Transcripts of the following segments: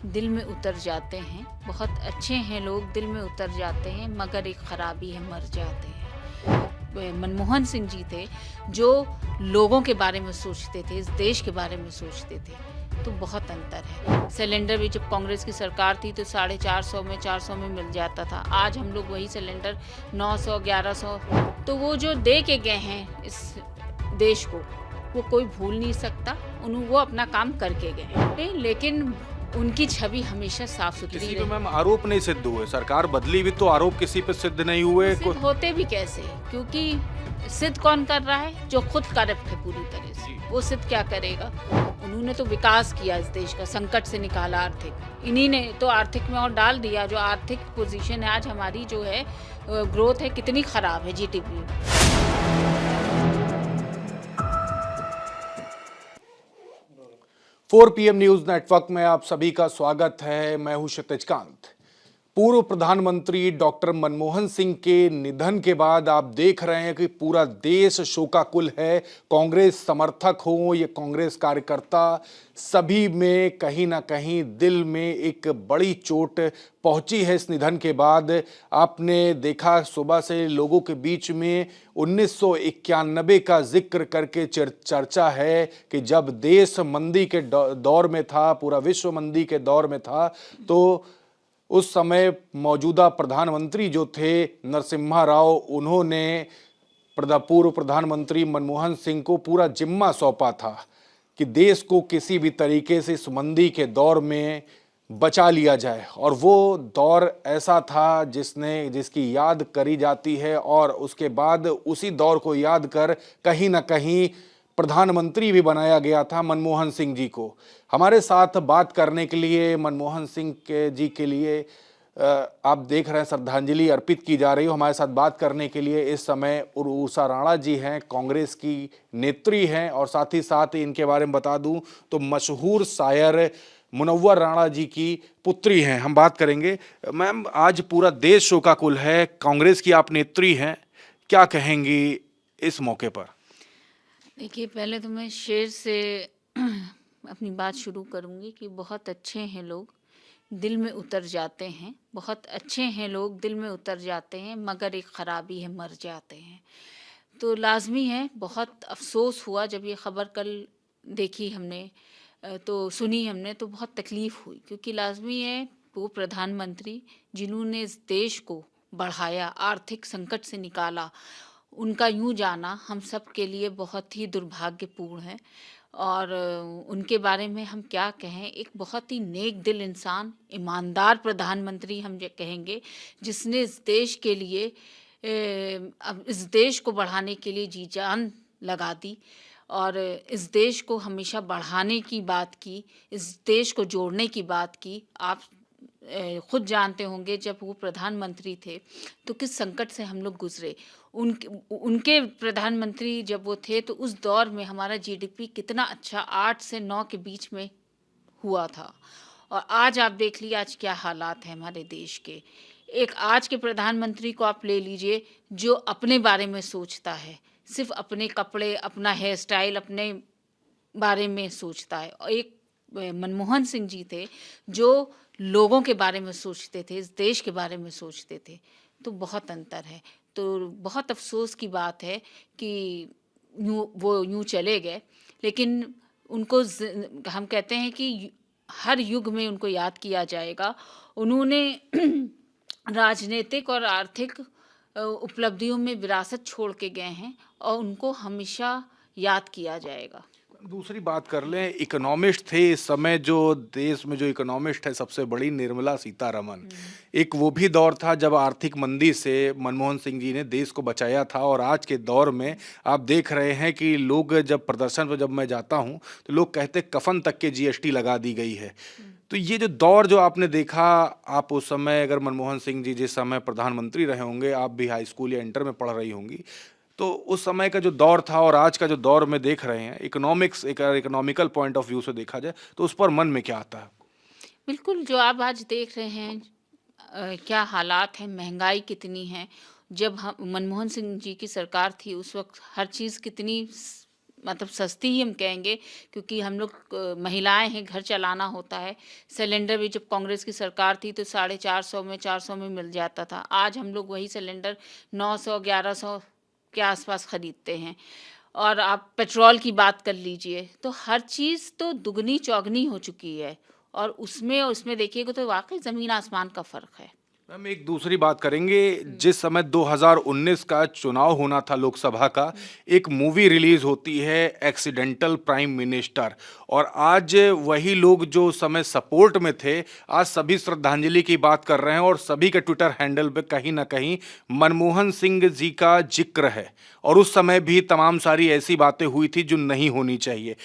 दिल में उतर जाते हैं। बहुत अच्छे हैं लोग, दिल में उतर जाते हैं, मगर एक खराबी है, मर जाते हैं। मनमोहन सिंह जी थे जो लोगों के बारे में सोचते थे, इस देश के बारे में सोचते थे। तो बहुत अंतर है। सिलेंडर भी जब कांग्रेस की सरकार थी तो 450 में 400 में मिल जाता था। आज हम लोग वही सिलेंडर 900 1100, तो वो जो दे के गए हैं इस देश को, वो कोई भूल नहीं सकता। वो अपना काम करके गए हैं, लेकिन उनकी छवि हमेशा साफ सुथरी किसी पे रही। मैम आरोप नहीं सिद्ध हुए, सरकार बदली भी तो आरोप किसी पे सिद्ध नहीं हुए। सिद्ध होते भी कैसे, क्योंकि सिद्ध कौन कर रहा है? जो खुद करप्ट है पूरी तरह से, वो सिद्ध क्या करेगा? उन्होंने तो विकास किया, इस देश का संकट से निकाला, आर्थिक इन्हीं ने तो आर्थिक में और डाल दिया। जो आर्थिक पोजीशन है आज हमारी जो है, ग्रोथ है कितनी खराब है, जीडीपी। 4 PM न्यूज नेटवर्क में आप सभी का स्वागत है। मैं हूं क्षितिज कांत। पूर्व प्रधानमंत्री डॉक्टर मनमोहन सिंह के निधन के बाद आप देख रहे हैं कि पूरा देश शोकाकुल है। कांग्रेस समर्थक हो या कांग्रेस कार्यकर्ता, सभी में कहीं ना कहीं दिल में एक बड़ी चोट पहुंची है इस निधन के बाद। आपने देखा सुबह से लोगों के बीच में 1991 का जिक्र करके चर्चा है कि जब देश मंदी के दौर में था, पूरा विश्व मंदी के दौर में था, तो उस समय मौजूदा प्रधानमंत्री जो थे नरसिम्हा राव, उन्होंने पूर्व प्रधानमंत्री मनमोहन सिंह को पूरा जिम्मा सौंपा था कि देश को किसी भी तरीके से इस मंदी के दौर में बचा लिया जाए। और वो दौर ऐसा था जिसकी याद करी जाती है, और उसके बाद उसी दौर को याद कर कहीं ना कहीं प्रधानमंत्री भी बनाया गया था मनमोहन सिंह जी को। हमारे साथ बात करने के लिए मनमोहन सिंह जी के लिए आप देख रहे हैं श्रद्धांजलि अर्पित की जा रही हो। हमारे साथ बात करने के लिए इस समय उषा राणा जी हैं, कांग्रेस की नेत्री हैं, और साथ ही साथ इनके बारे में बता दूं तो मशहूर शायर मुनव्वर राणा जी की पुत्री हैं। हम बात करेंगे। मैम, आज पूरा देश शोकाकुल है, कांग्रेस की आप नेत्री हैं, क्या कहेंगी इस मौके पर? देखिए, पहले तो मैं शेर से अपनी बात शुरू करूंगी कि बहुत अच्छे हैं लोग, दिल में उतर जाते हैं। बहुत अच्छे हैं लोग, दिल में उतर जाते हैं, मगर एक खराबी है, मर जाते हैं। तो लाजमी है, बहुत अफसोस हुआ जब ये खबर कल देखी हमने, तो सुनी हमने, तो बहुत तकलीफ़ हुई, क्योंकि लाजमी है वो प्रधानमंत्री जिन्होंने इस देश को बढ़ाया, आर्थिक संकट से निकाला, उनका यूं जाना हम सब के लिए बहुत ही दुर्भाग्यपूर्ण है। और उनके बारे में हम क्या कहें, एक बहुत ही नेक दिल इंसान, ईमानदार प्रधानमंत्री हम ये कहेंगे, जिसने इस देश के लिए अब इस देश को बढ़ाने के लिए जी जान लगा दी, और इस देश को हमेशा बढ़ाने की बात की, इस देश को जोड़ने की बात की। आप खुद जानते होंगे जब वो प्रधानमंत्री थे तो किस संकट से हम लोग गुजरे। उनके उनके प्रधानमंत्री जब वो थे तो उस दौर में हमारा जीडीपी कितना अच्छा 8 से 9 के बीच में हुआ था, और आज आप देख लीजिए आज क्या हालात हैं हमारे देश के। एक आज के प्रधानमंत्री को आप ले लीजिए जो अपने बारे में सोचता है, सिर्फ अपने कपड़े, अपना हेयर स्टाइल, अपने बारे में सोचता है। और एक मनमोहन सिंह जी थे जो लोगों के बारे में सोचते थे, इस देश के बारे में सोचते थे। तो बहुत अंतर है। तो बहुत अफ़सोस की बात है कि वो यूँ चले गए, लेकिन उनको हम कहते हैं कि हर युग में उनको याद किया जाएगा। उन्होंने राजनीतिक और आर्थिक उपलब्धियों में विरासत छोड़ के गए हैं, और उनको हमेशा याद किया जाएगा। दूसरी बात कर लें, इकोनॉमिस्ट थे इस समय जो देश में जो इकोनॉमिस्ट है सबसे बड़ी, निर्मला सीतारमन। एक वो भी दौर था जब आर्थिक मंदी से मनमोहन सिंह जी ने देश को बचाया था। और आज के दौर में आप देख रहे हैं कि लोग जब प्रदर्शन पर जब मैं जाता हूं तो लोग कहते कफन तक के जीएसटी लगा दी गई है। तो ये जो दौर जो आपने देखा, आप उस समय अगर मनमोहन सिंह जी जिस समय प्रधानमंत्री रहे होंगे, आप भी हाई स्कूल या इंटर में पढ़ रही होंगी, तो उस समय का जो दौर था और आज का जो दौर में देख रहे हैं, इकोनॉमिक्स एक इकोनॉमिकल पॉइंट ऑफ व्यू से देखा जाए तो उस पर मन में क्या आता है? बिल्कुल, जो आप आज देख रहे हैं क्या हालात हैं, महँगाई कितनी है। जब हम मनमोहन सिंह जी की सरकार थी उस वक़्त हर चीज़ कितनी मतलब सस्ती ही हम कहेंगे, क्योंकि हम लोग महिलाएं हैं, घर चलाना होता है। सिलेंडर भी जब कांग्रेस की सरकार थी तो 450 में 400 में मिल जाता था। आज हम लोग वही सिलेंडर 900 1100 के आसपास खरीदते हैं। और आप पेट्रोल की बात कर लीजिए, तो हर चीज़ तो दुगनी चौगनी हो चुकी है। और उसमें देखिएगा तो वाकई ज़मीन आसमान का फ़र्क है। मैम एक दूसरी बात करेंगे। जिस समय 2019 का चुनाव होना था लोकसभा का, एक मूवी रिलीज होती है एक्सीडेंटल प्राइम मिनिस्टर, और आज वही लोग जो उस समय सपोर्ट में थे आज सभी श्रद्धांजलि की बात कर रहे हैं और सभी के ट्विटर हैंडल पे कहीं ना कहीं मनमोहन सिंह जी का जिक्र है। और उस समय भी तमाम सारी ऐसी बातें हुई थी जो नहीं होनी चाहिए।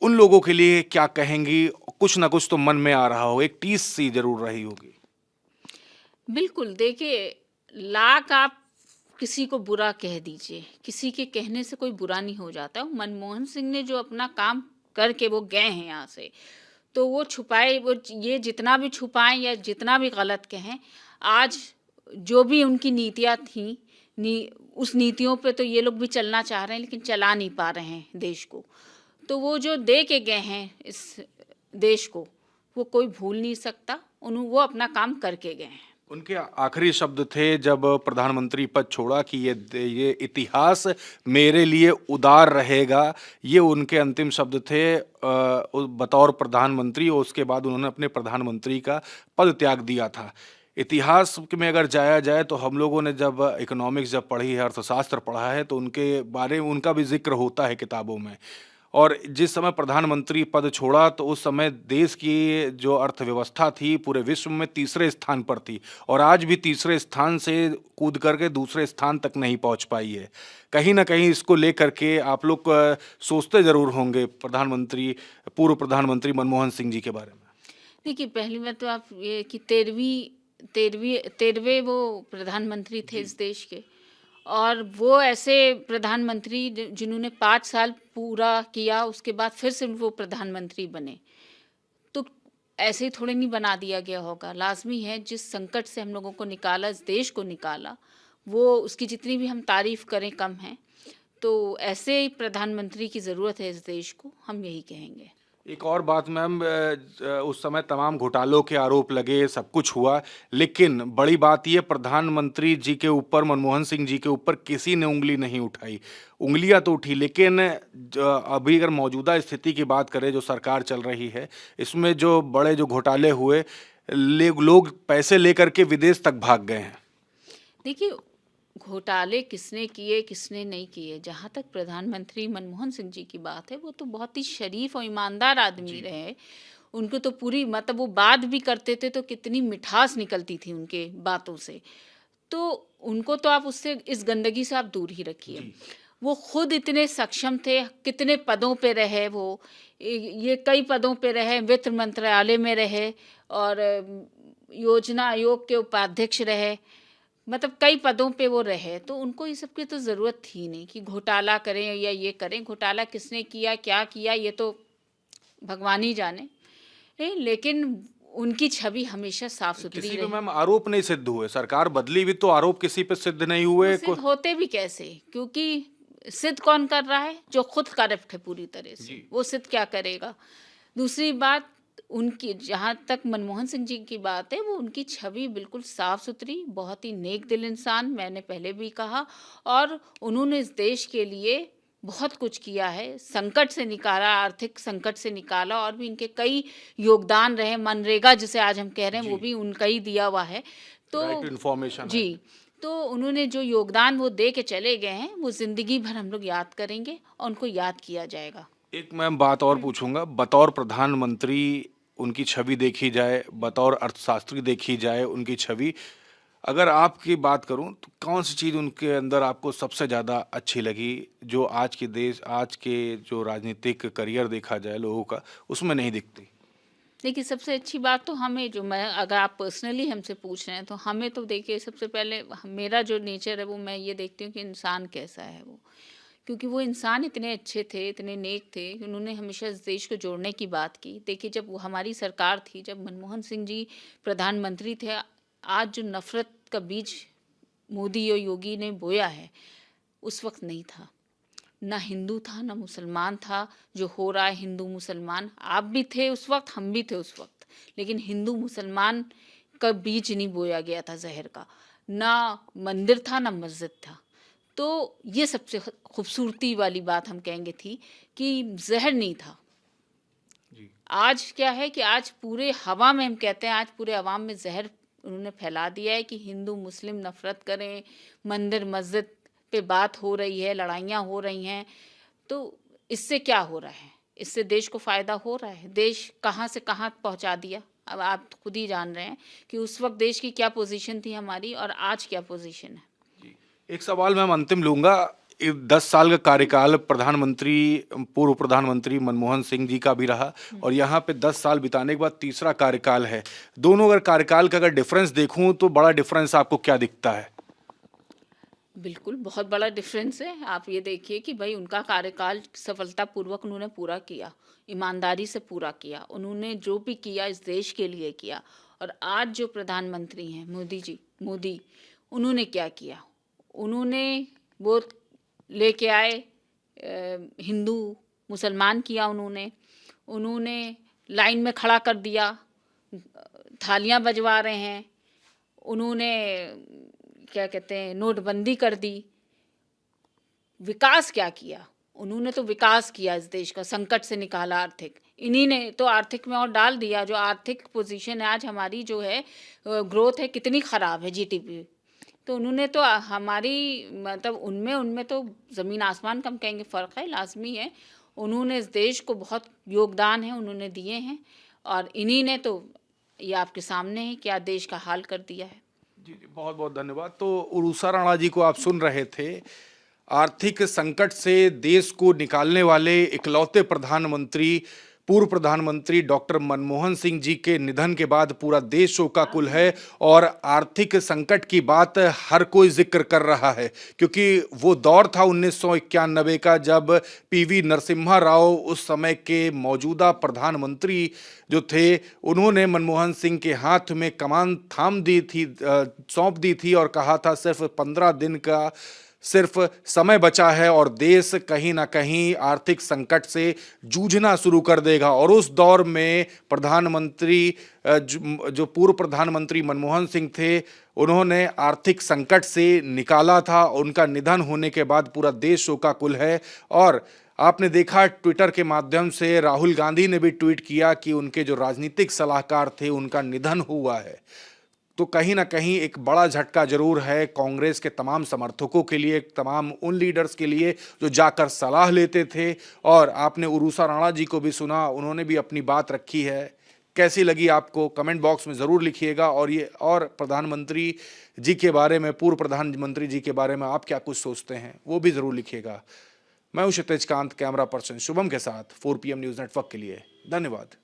उन लोगों के लिए क्या कहेंगी? कुछ ना कुछ तो मन में आ रहा हो, एक टीस सी जरूर रही होगी। बिल्कुल, देखिए, लाख आप किसी को बुरा कह दीजिए, किसी के कहने से कोई बुरा नहीं हो जाता। मनमोहन सिंह ने जो अपना काम करके वो गए हैं यहाँ से, तो वो छुपाए, वो ये जितना भी छुपाएँ या जितना भी गलत कहें, आज जो भी उनकी नीतियाँ थीं, उस नीतियों पे तो ये लोग भी चलना चाह रहे हैं, लेकिन चला नहीं पा रहे हैं देश को। तो वो जो दे के गए हैं इस देश को, वो कोई भूल नहीं सकता। वो अपना काम करके गए हैं। उनके आखिरी शब्द थे जब प्रधानमंत्री पद छोड़ा कि ये इतिहास मेरे लिए उदार रहेगा। ये उनके अंतिम शब्द थे बतौर प्रधानमंत्री, और उसके बाद उन्होंने अपने प्रधानमंत्री का पद त्याग दिया था। इतिहास में अगर जाया जाए तो हम लोगों ने जब इकोनॉमिक्स जब पढ़ी है, अर्थशास्त्र पढ़ा है, तो उनके बारे में उनका भी जिक्र होता है किताबों में। और जिस समय प्रधानमंत्री पद छोड़ा तो उस समय देश की जो अर्थव्यवस्था थी पूरे विश्व में तीसरे स्थान पर थी, और आज भी तीसरे स्थान से कूद करके दूसरे स्थान तक नहीं पहुंच पाई है। कहीं ना कहीं इसको लेकर के आप लोग सोचते जरूर होंगे पूर्व प्रधानमंत्री मनमोहन सिंह जी के बारे में। देखिए, पहली बात तो आप ये कि तेरहवें वो प्रधानमंत्री थे इस देश के। और वो ऐसे प्रधानमंत्री जिन्होंने 5 साल पूरा किया, उसके बाद फिर से वो प्रधानमंत्री बने। तो ऐसे ही थोड़े नहीं बना दिया गया होगा। लाजमी है, जिस संकट से हम लोगों को निकाला, इस देश को निकाला, वो उसकी जितनी भी हम तारीफ करें कम है। तो ऐसे ही प्रधानमंत्री की ज़रूरत है इस देश को, हम यही कहेंगे। एक और बात मैम, उस समय तमाम घोटालों के आरोप लगे, सब कुछ हुआ, लेकिन बड़ी बात ये प्रधानमंत्री जी के ऊपर, मनमोहन सिंह जी के ऊपर किसी ने उंगली नहीं उठाई। उंगलियां तो उठी, लेकिन अभी अगर मौजूदा स्थिति की बात करें जो सरकार चल रही है, इसमें जो बड़े जो घोटाले हुए, लोग पैसे लेकर के विदेश तक भाग गए हैं। देखिए, घोटाले किसने किए किसने नहीं किए, जहाँ तक प्रधानमंत्री मनमोहन सिंह जी की बात है, वो तो बहुत ही शरीफ और ईमानदार आदमी रहे। उनको तो पूरी, मतलब वो बात भी करते थे तो कितनी मिठास निकलती थी उनके बातों से। तो उनको तो आप उससे, इस गंदगी से आप दूर ही रखिए। वो खुद इतने सक्षम थे, कितने पदों पे रहे वो। ये कई पदों पे रहे, वित्त मंत्रालय में रहे, और योजना आयोग के उपाध्यक्ष रहे। मतलब कई पदों पे वो रहे, तो उनको ये सब की तो ज़रूरत थी नहीं कि घोटाला करें या ये करें। घोटाला किसने किया, क्या किया, ये तो भगवान ही जाने। लेकिन उनकी छवि हमेशा साफ सुथरी किसी पे रही। मैम आरोप नहीं सिद्ध हुए, सरकार बदली भी तो आरोप किसी पे सिद्ध नहीं वो हुए। सिद्ध होते भी कैसे, क्योंकि सिद्ध कौन कर रहा है? जो खुद करप्ट है पूरी तरह से, जी। वो सिद्ध क्या करेगा? दूसरी बात, उनकी जहाँ तक मनमोहन सिंह जी की बात है, वो उनकी छवि बिल्कुल साफ सुथरी, बहुत ही नेक दिल इंसान, मैंने पहले भी कहा। और उन्होंने इस देश के लिए बहुत कुछ किया है, संकट से निकाला, आर्थिक संकट से निकाला, और भी इनके कई योगदान रहे। मनरेगा जिसे आज हम कह रहे हैं, वो जी। भी उनका ही दिया हुआ है। तो right to information ji, act. तो उन्होंने जो योगदान वो दे के चले गए हैं, वो ज़िंदगी भर हम लोग याद करेंगे और उनको याद किया जाएगा। एक मैं बात और पूछूंगा, बतौर प्रधानमंत्री उनकी छवि देखी जाए, बतौर अर्थशास्त्री देखी जाए उनकी छवि, अगर आपकी बात करूं तो कौन सी चीज़ उनके अंदर आपको सबसे ज़्यादा अच्छी लगी जो आज के जो राजनीतिक करियर देखा जाए लोगों का, उसमें नहीं दिखती? देखिए, सबसे अच्छी बात तो हमें, जो मैं, अगर आप पर्सनली हमसे पूछ रहे हैं, तो हमें तो देखिए सबसे पहले मेरा जो नेचर है वो, मैं ये देखती हूँ कि इंसान कैसा है वो। क्योंकि वो इंसान इतने अच्छे थे, इतने नेक थे कि उन्होंने हमेशा इस देश को जोड़ने की बात की। देखिए, जब वो हमारी सरकार थी, जब मनमोहन सिंह जी प्रधानमंत्री थे, आज जो नफ़रत का बीज मोदी और योगी ने बोया है, उस वक़्त नहीं था। ना हिंदू था ना मुसलमान था। जो हो रहा है हिंदू मुसलमान, आप भी थे उस वक्त, हम भी थे उस वक्त, लेकिन हिंदू मुसलमान का बीज नहीं बोया गया था जहर का। ना मंदिर था ना मस्जिद था। तो ये सबसे खूबसूरती वाली बात हम कहेंगे थी कि जहर नहीं था। जी। आज क्या है कि आज पूरे हवा में, हम कहते हैं आज पूरे अवाम में जहर उन्होंने फैला दिया है कि हिंदू मुस्लिम नफरत करें, मंदिर मस्जिद पे बात हो रही है, लड़ाइयाँ हो रही हैं। तो इससे क्या हो रहा है? इससे देश को फ़ायदा हो रहा है। देश कहाँ से कहाँ पहुँचा दिया। अब आप खुद ही जान रहे हैं कि उस वक़्त देश की क्या पोज़ीशन थी हमारी और आज क्या पोज़ीशन है। जी। एक सवाल मैम अंतिम लूंगा। 10 साल का कार्यकाल पूर्व प्रधानमंत्री मनमोहन सिंह जी का भी रहा और यहाँ पे 10 साल बिताने के बाद तीसरा कार्यकाल है। दोनों अगर कार्यकाल का अगर डिफरेंस देखूं तो बड़ा डिफरेंस आपको क्या दिखता है? बिल्कुल, बहुत बड़ा डिफ़रेंस है। आप ये देखिए कि भई उनका कार्यकाल सफलतापूर्वक उन्होंने पूरा किया, ईमानदारी से पूरा किया। उन्होंने जो भी किया इस देश के लिए किया। और आज जो प्रधानमंत्री हैं मोदी, उन्होंने क्या किया? उन्होंने वो लेके आए हिंदू मुसलमान किया उन्होंने। उन्होंने लाइन में खड़ा कर दिया, थालियाँ बजवा रहे हैं। उन्होंने क्या कहते हैं नोटबंदी कर दी। विकास क्या किया? उन्होंने तो विकास किया, इस देश का संकट से निकाला आर्थिक। इन्हीं ने तो आर्थिक में और डाल दिया। जो आर्थिक पोजीशन है आज हमारी जो है, ग्रोथ है कितनी ख़राब है जीडीपी। तो उन्होंने तो हमारी मतलब उनमें उनमें तो ज़मीन आसमान का हम कहेंगे फ़र्क है, लाज़मी है। उन्होंने इस देश को बहुत योगदान है उन्होंने दिए हैं और इन्हीं ने तो ये आपके सामने है क्या देश का हाल कर दिया है। जी, जी, बहुत बहुत धन्यवाद। तो उषा राणा जी को आप सुन रहे थे। आर्थिक संकट से देश को निकालने वाले इकलौते प्रधानमंत्री पूर्व प्रधानमंत्री डॉक्टर मनमोहन सिंह जी के निधन के बाद पूरा देश शोकाकुल है और आर्थिक संकट की बात हर कोई जिक्र कर रहा है, क्योंकि वो दौर था 1991 का जब पीवी नरसिम्हा राव उस समय के मौजूदा प्रधानमंत्री जो थे, उन्होंने मनमोहन सिंह के हाथ में कमान थाम दी थी, सौंप दी थी और कहा था सिर्फ 15 दिन का सिर्फ समय बचा है और देश कहीं ना कहीं आर्थिक संकट से जूझना शुरू कर देगा। और उस दौर में प्रधानमंत्री जो पूर्व प्रधानमंत्री मनमोहन सिंह थे, उन्होंने आर्थिक संकट से निकाला था। उनका निधन होने के बाद पूरा देश शोकाकुल है और आपने देखा ट्विटर के माध्यम से राहुल गांधी ने भी ट्वीट किया कि उनके जो राजनीतिक सलाहकार थे उनका निधन हुआ है। तो कहीं ना कहीं एक बड़ा झटका जरूर है कांग्रेस के तमाम समर्थकों के लिए, तमाम उन लीडर्स के लिए जो जाकर सलाह लेते थे। और आपने उषा राणा जी को भी सुना, उन्होंने भी अपनी बात रखी है। कैसी लगी आपको कमेंट बॉक्स में ज़रूर लिखिएगा। और प्रधानमंत्री जी के बारे में, पूर्व प्रधानमंत्री जी के बारे में आप क्या कुछ सोचते हैं वो भी ज़रूर लिखिएगा। मैं हूं क्षितिज कांत, कैमरा पर्सन शुभम के साथ 4 PM न्यूज़ नेटवर्क के लिए। धन्यवाद।